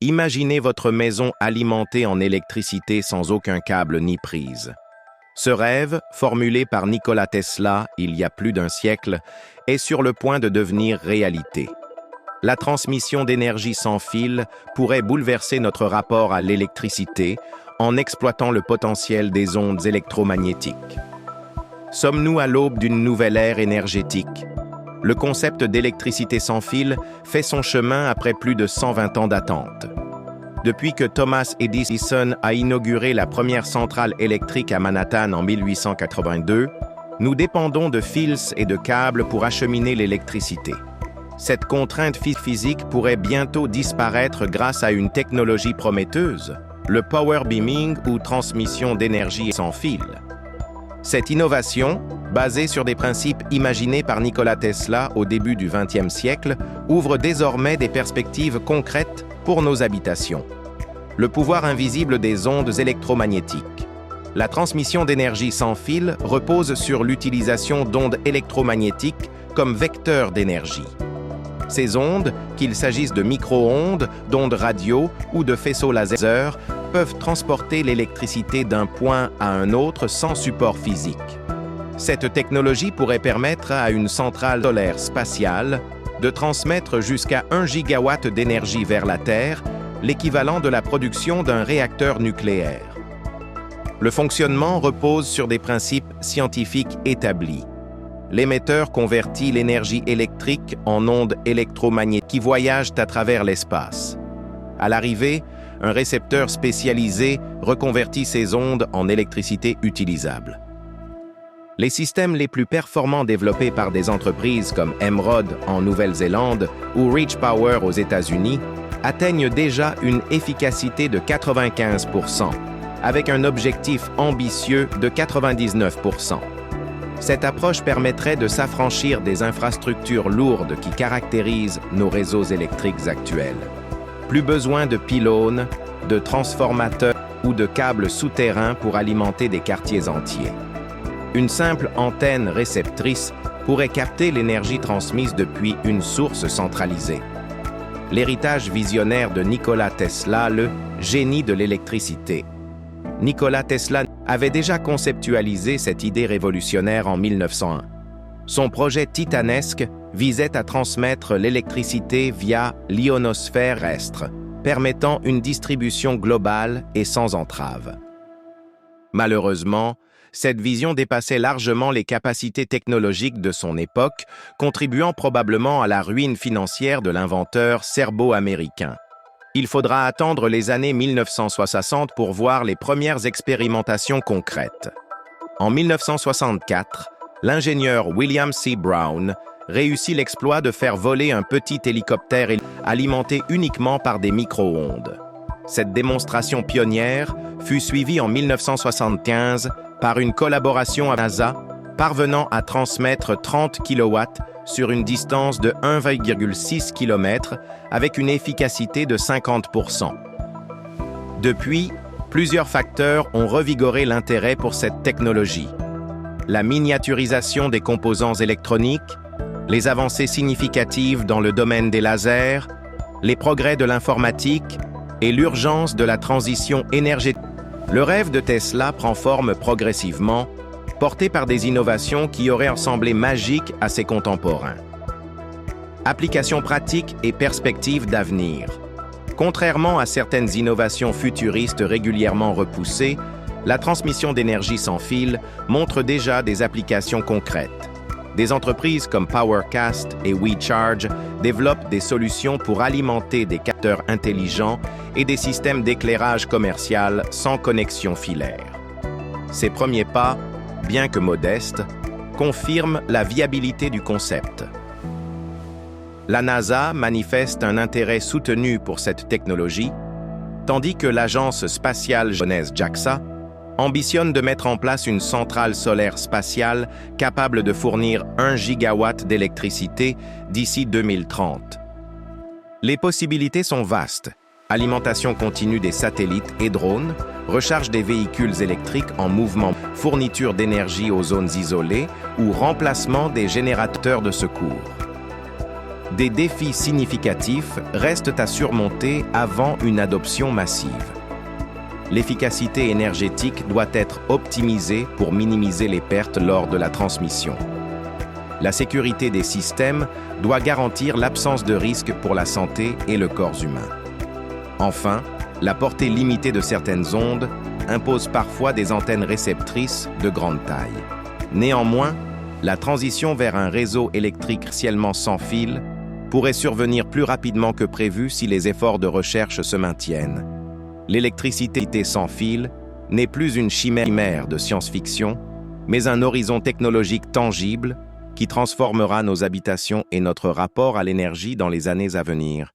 Imaginez votre maison alimentée en électricité sans aucun câble ni prise. Ce rêve, formulé par Nikola Tesla il y a plus d'un siècle, est sur le point de devenir réalité. La transmission d'énergie sans fil pourrait bouleverser notre rapport à l'électricité en exploitant le potentiel des ondes électromagnétiques. Sommes-nous à l'aube d'une nouvelle ère énergétique? Le concept d'électricité sans fil fait son chemin après plus de 120 ans d'attente. Depuis que Thomas Edison a inauguré la première centrale électrique à Manhattan en 1882, nous dépendons de fils et de câbles pour acheminer l'électricité. Cette contrainte physique pourrait bientôt disparaître grâce à une technologie prometteuse, le power beaming ou transmission d'énergie sans fil. Cette innovation, basée sur des principes imaginés par Nikola Tesla au début du XXe siècle, ouvre désormais des perspectives concrètes pour nos habitations. Le pouvoir invisible des ondes électromagnétiques. La transmission d'énergie sans fil repose sur l'utilisation d'ondes électromagnétiques comme vecteurs d'énergie. Ces ondes, qu'il s'agisse de micro-ondes, d'ondes radio ou de faisceaux laser, peuvent transporter l'électricité d'un point à un autre sans support physique. Cette technologie pourrait permettre à une centrale solaire spatiale de transmettre jusqu'à 1 gigawatt d'énergie vers la Terre, l'équivalent de la production d'un réacteur nucléaire. Le fonctionnement repose sur des principes scientifiques établis. L'émetteur convertit l'énergie électrique en ondes électromagnétiques qui voyagent à travers l'espace. À l'arrivée, un récepteur spécialisé reconvertit ces ondes en électricité utilisable. Les systèmes les plus performants développés par des entreprises comme Emerald en Nouvelle-Zélande ou Reach Power aux États-Unis atteignent déjà une efficacité de 95%, avec un objectif ambitieux de 99%. Cette approche permettrait de s'affranchir des infrastructures lourdes qui caractérisent nos réseaux électriques actuels. Plus besoin de pylônes, de transformateurs ou de câbles souterrains pour alimenter des quartiers entiers. Une simple antenne réceptrice pourrait capter l'énergie transmise depuis une source centralisée. L'héritage visionnaire de Nikola Tesla, le génie de l'électricité. Nikola Tesla avait déjà conceptualisé cette idée révolutionnaire en 1901. Son projet titanesque visait à transmettre l'électricité via l'ionosphère terrestre, permettant une distribution globale et sans entrave. Malheureusement, cette vision dépassait largement les capacités technologiques de son époque, contribuant probablement à la ruine financière de l'inventeur serbo-américain. Il faudra attendre les années 1960 pour voir les premières expérimentations concrètes. En 1964, l'ingénieur William C. Brown réussit l'exploit de faire voler un petit hélicoptère alimenté uniquement par des micro-ondes. Cette démonstration pionnière fut suivie en 1975 par une collaboration avec NASA, parvenant à transmettre 30 kW sur une distance de 1,6 km avec une efficacité de 50%. Depuis, plusieurs facteurs ont revigoré l'intérêt pour cette technologie. La miniaturisation des composants électroniques, les avancées significatives dans le domaine des lasers, les progrès de l'informatique et l'urgence de la transition énergétique. Le rêve de Tesla prend forme progressivement, porté par des innovations qui auraient semblé magiques à ses contemporains. Applications pratiques et perspectives d'avenir. Contrairement à certaines innovations futuristes régulièrement repoussées, la transmission d'énergie sans fil montre déjà des applications concrètes. Des entreprises comme PowerCast et WeCharge développent des solutions pour alimenter des capteurs intelligents et des systèmes d'éclairage commercial sans connexion filaire. Ces premiers pas, bien que modestes, confirment la viabilité du concept. La NASA manifeste un intérêt soutenu pour cette technologie, tandis que l'agence spatiale japonaise JAXA ambitionne de mettre en place une centrale solaire spatiale capable de fournir 1 gigawatt d'électricité d'ici 2030. Les possibilités sont vastes. Alimentation continue des satellites et drones, recharge des véhicules électriques en mouvement, fourniture d'énergie aux zones isolées ou remplacement des générateurs de secours. des défis significatifs restent à surmonter avant une adoption massive. L'efficacité énergétique doit être optimisée pour minimiser les pertes lors de la transmission. La sécurité des systèmes doit garantir l'absence de risque pour la santé et le corps humain. Enfin, la portée limitée de certaines ondes impose parfois des antennes réceptrices de grande taille. Néanmoins, la transition vers un réseau électrique partiellement sans fil pourrait survenir plus rapidement que prévu si les efforts de recherche se maintiennent. L'électricité sans fil n'est plus une chimère de science-fiction, mais un horizon technologique tangible qui transformera nos habitations et notre rapport à l'énergie dans les années à venir.